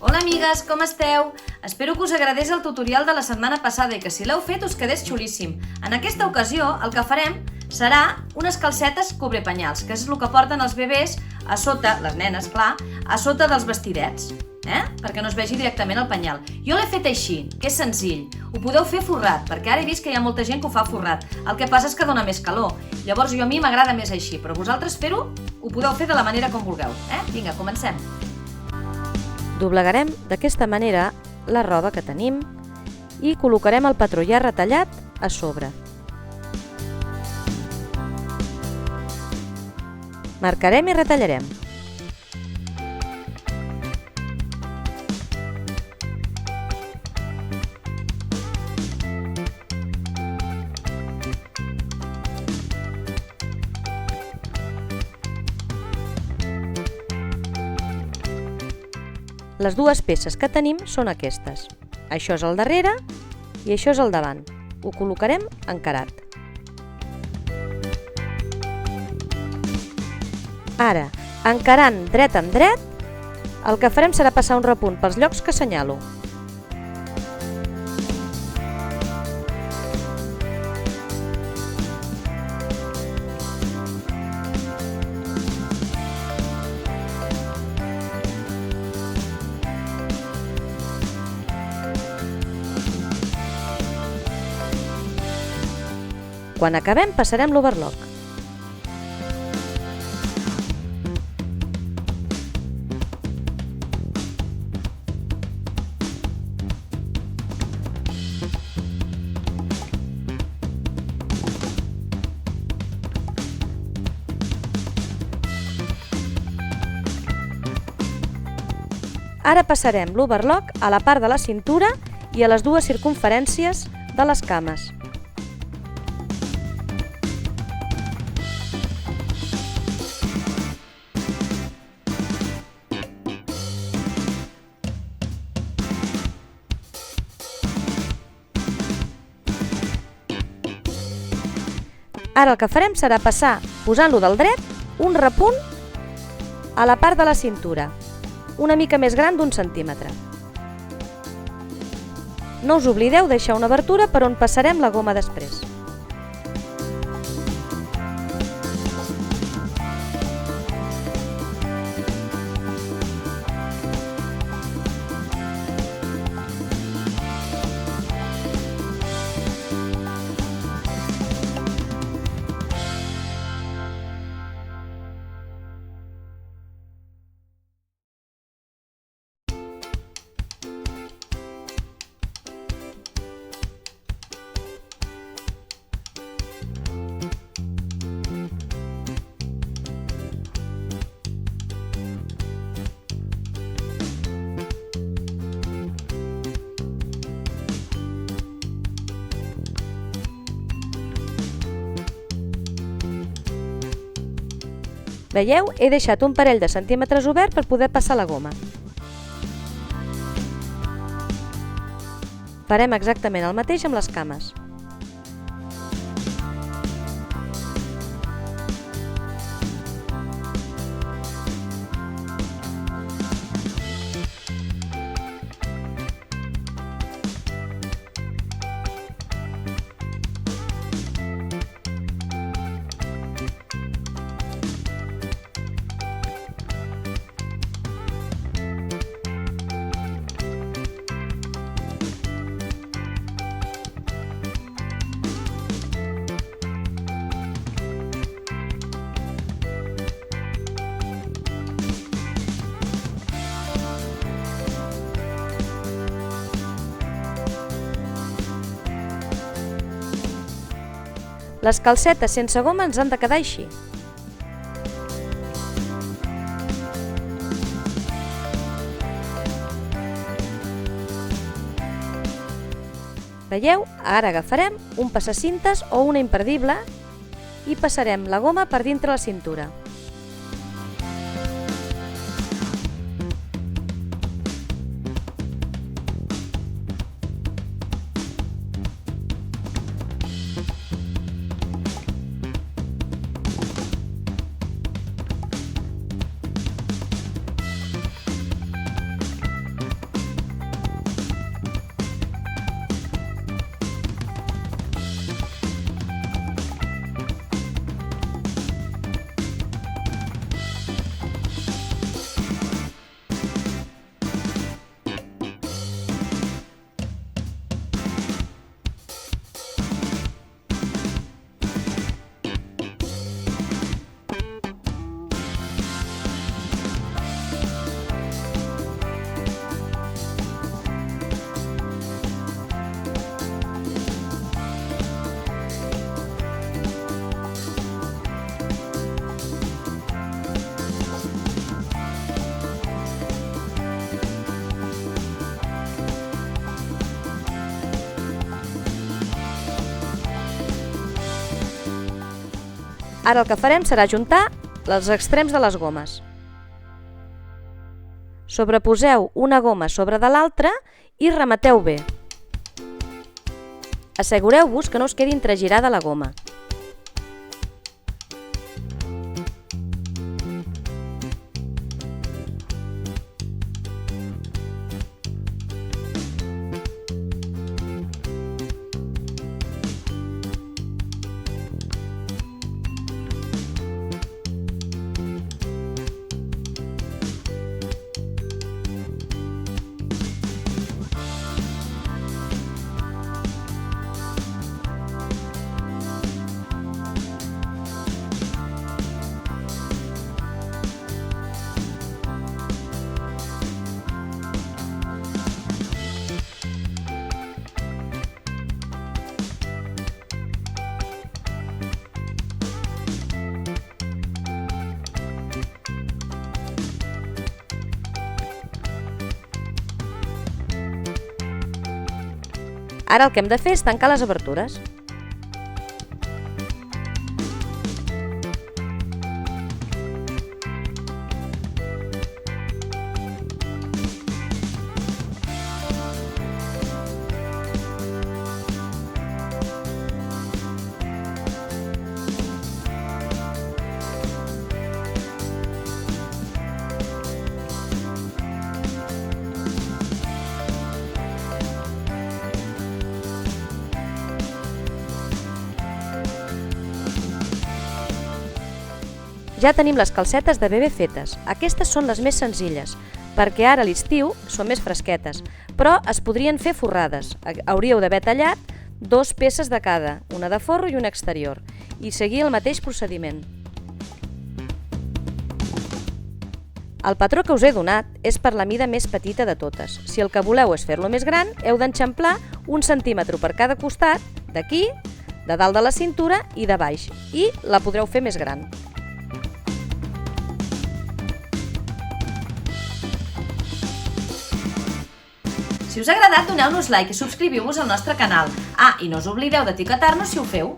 Hola amigues, com esteu? Espero que us agradés el tutorial de la setmana passada i que si l'heu fet us quedés xulíssim. En aquesta ocasió el que farem serà unes calcetes cobrepenyals, que és el que porten els bebès a sota, les nenes, clar, a sota dels vestidets, perquè no es vegi directament el penyal. Jo l'he fet així, que és senzill. Ho podeu fer forrat, perquè ara he vist que hi ha molta gent que ho fa forrat. El que passa és que dona més calor. Llavors a mi m'agrada més així, però vosaltres fer-ho ho podeu fer de la manera com vulgueu. Vinga, comencem. Doblegarem d'aquesta manera la roba que tenim i col·locarem el patró ja retallat a sobre. Marcarem i retallarem. Les dues peces que tenim són aquestes. Això és el darrere i això és el davant. Ho col·locarem encarat. Ara, encarant dret amb dret, el que farem serà passar un repunt pels llocs que assenyalo. Quan acabem, passarem l'overlock. Ara passarem l'overlock a la part de la cintura i a les dues circumferències de les cames. Ara el que farem serà passar, posant-lo del dret, un repunt a la part de la cintura, una mica més gran d'1 centímetre. No us oblideu deixar una obertura per on passarem la goma després. Veieu? He deixat un parell de centímetres obert per poder passar la goma. Farem exactament el mateix amb les cames. Les calcetes sense goma ens han de quedar així. Veieu? Ara agafarem un passacintes o una imperdible i passarem la goma per dintre la cintura. Ara el que farem serà juntar els extrems de les gomes. Sobreposeu una goma sobre de l'altra i remeteu bé. Assegureu-vos que no us quedi entregirada la goma. Ara el que hem de fer és tancar les obertures. Ja tenim les calcetes de bebè fetes. Aquestes són les més senzilles, perquè ara a l'estiu són més fresquetes, però es podrien fer forrades. Hauríeu d'haver tallat 2 peces de cada, una de forro i una exterior, i seguir el mateix procediment. El patró que us he donat és per la mida més petita de totes. Si el que voleu és fer-lo més gran, heu d'enxamplar 1 centímetre per cada costat, d'aquí, de dalt de la cintura i de baix, i la podreu fer més gran. Si us ha agradat, doneu-nos like i subscriviu-vos al nostre canal. I no us oblideu d'etiquetar-nos si ho feu.